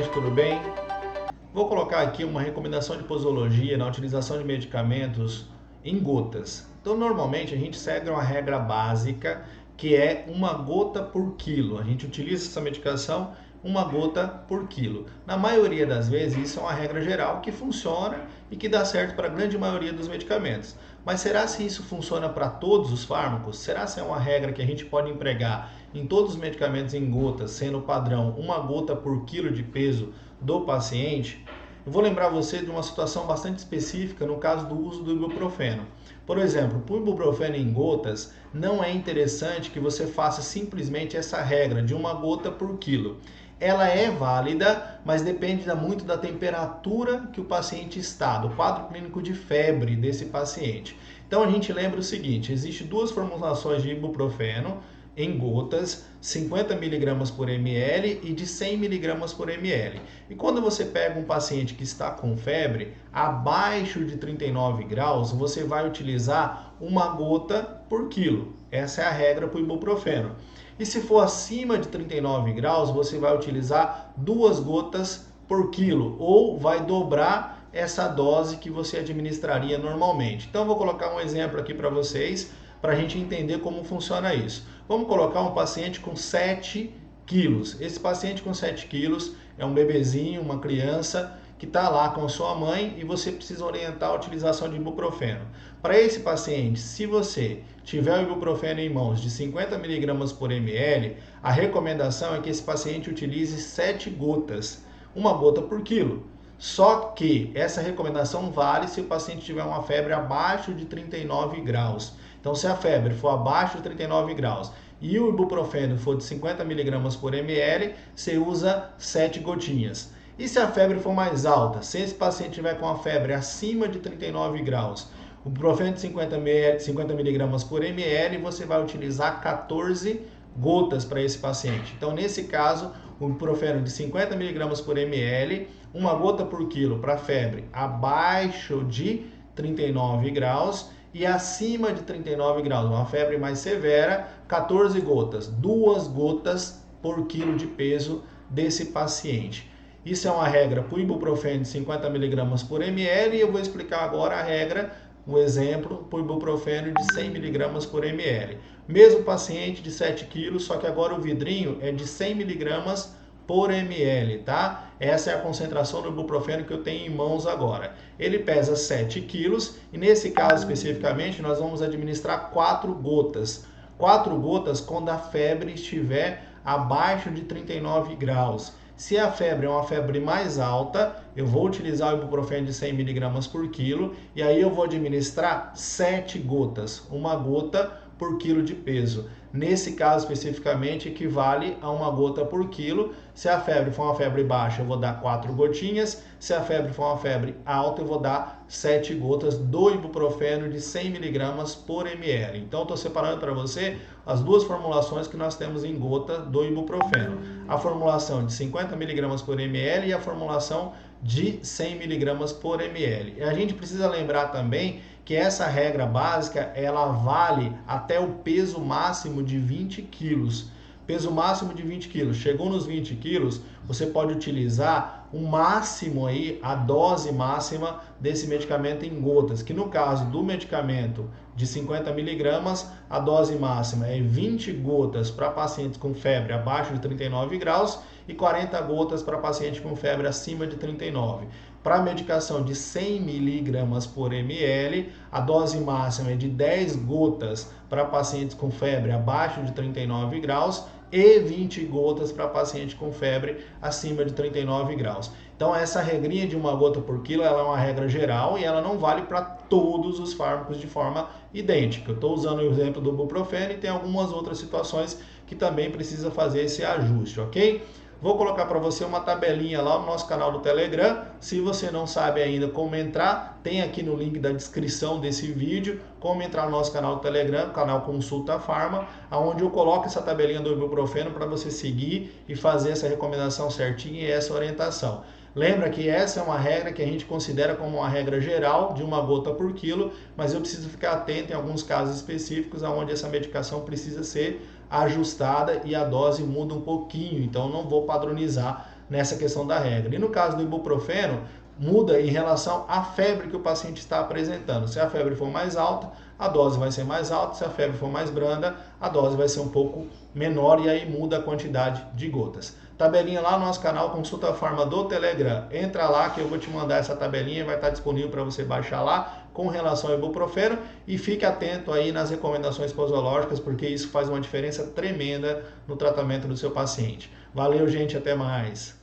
noite, tudo bem? Vou colocar aqui uma recomendação de posologia na utilização de medicamentos em gotas. Então, normalmente a gente segue uma regra básica que é uma gota por quilo. A gente utiliza essa medicação uma gota por quilo. Na maioria das vezes, isso é uma regra geral que funciona e que dá certo para a grande maioria dos medicamentos. Mas será se isso funciona para todos os fármacos? Será se é uma regra que a gente pode empregar em todos os medicamentos em gotas, sendo o padrão uma gota por quilo de peso do paciente? Eu vou lembrar você de uma situação bastante específica no caso do uso do ibuprofeno. Por exemplo, para o ibuprofeno em gotas, não é interessante que você faça simplesmente essa regra de uma gota por quilo. Ela é válida, mas depende muito da temperatura que o paciente está, do quadro clínico de febre desse paciente. Então a gente lembra o seguinte, existem duas formulações de ibuprofeno em gotas, 50 mg por ml e de 100 mg por ml. E quando você pega um paciente que está com febre, abaixo de 39 graus, você vai utilizar uma gota por quilo. Essa é a regra para o ibuprofeno. E se for acima de 39 graus, você vai utilizar 2 gotas por quilo, ou vai dobrar essa dose que você administraria normalmente. Então, vou colocar um exemplo aqui para vocês, para a gente entender como funciona isso. Vamos colocar um paciente com 7 quilos. Esse paciente com 7 quilos é um bebezinho, uma criança que está lá com a sua mãe e você precisa orientar a utilização de ibuprofeno. Para esse paciente, se você tiver o ibuprofeno em mãos de 50 mg por ml, a recomendação é que esse paciente utilize 7 gotas, uma gota por quilo. Só que essa recomendação vale se o paciente tiver uma febre abaixo de 39 graus. Então, se a febre for abaixo de 39 graus e o ibuprofeno for de 50 mg por ml, você usa 7 gotinhas. E se a febre for mais alta, se esse paciente tiver com a febre acima de 39 graus, o ibuprofeno de 50 mg por ml, você vai utilizar 14 gotas para esse paciente. Então, nesse caso, o ibuprofeno de 50 mg por ml, uma gota por quilo para febre abaixo de 39 graus e acima de 39 graus, uma febre mais severa, 14 gotas, 2 gotas por quilo de peso desse paciente. Isso é uma regra para o ibuprofeno de 50 mg por ml e eu vou explicar agora a regra, um exemplo, para o ibuprofeno de 100 mg por ml. Mesmo paciente de 7 kg, só que agora o vidrinho é de 100 mg por ml, tá? Essa é a concentração do ibuprofeno que eu tenho em mãos agora. Ele pesa 7 quilos e nesse caso especificamente nós vamos administrar 4 gotas. 4 gotas quando a febre estiver abaixo de 39 graus. Se a febre é uma febre mais alta, eu vou utilizar o ibuprofeno de 100 mg por quilo e aí eu vou administrar 7 gotas, uma gota por quilo de peso. Nesse caso especificamente equivale a uma gota por quilo. Se a febre for uma febre baixa, eu vou dar 4 gotinhas. Se a febre for uma febre alta, eu vou dar 7 gotas do ibuprofeno de 100 mg por ml. Então, estou separando para você as duas formulações que nós temos em gota do ibuprofeno. A formulação de 50 mg por ml e a formulação de 100 mg por ml. E a gente precisa lembrar também que essa regra básica, ela vale até o peso máximo de 20 quilos. Peso máximo de 20 quilos. Chegou nos 20 quilos, você pode utilizar o máximo aí, a dose máxima desse medicamento em gotas, que no caso do medicamento de 50 miligramas, a dose máxima é 20 gotas para pacientes com febre abaixo de 39 graus e 40 gotas para paciente com febre acima de 39. Para a medicação de 100 mg por ml, a dose máxima é de 10 gotas para pacientes com febre abaixo de 39 graus e 20 gotas para paciente com febre acima de 39 graus. Então, essa regrinha de uma gota por quilo, ela é uma regra geral e ela não vale para todos os fármacos de forma idêntica. Eu estou usando o exemplo do ibuprofeno e tem algumas outras situações que também precisa fazer esse ajuste, ok? Vou colocar para você uma tabelinha lá no nosso canal do Telegram. Se você não sabe ainda como entrar, tem aqui no link da descrição desse vídeo como entrar no nosso canal do Telegram, canal Consulta Farma, onde eu coloco essa tabelinha do ibuprofeno para você seguir e fazer essa recomendação certinha e essa orientação. Lembra que essa é uma regra que a gente considera como uma regra geral de uma gota por quilo, mas eu preciso ficar atento em alguns casos específicos onde essa medicação precisa ser ajustada e a dose muda um pouquinho, então não vou padronizar nessa questão da regra. E no caso do ibuprofeno, muda em relação à febre que o paciente está apresentando. Se a febre for mais alta, a dose vai ser mais alta. Se a febre for mais branda, a dose vai ser um pouco menor e aí muda a quantidade de gotas. Tabelinha lá no nosso canal Consulta Farma do Telegram. Entra lá que eu vou te mandar essa tabelinha, vai estar disponível para você baixar lá com relação ao ibuprofeno e fique atento aí nas recomendações posológicas, porque isso faz uma diferença tremenda no tratamento do seu paciente. Valeu, gente, até mais.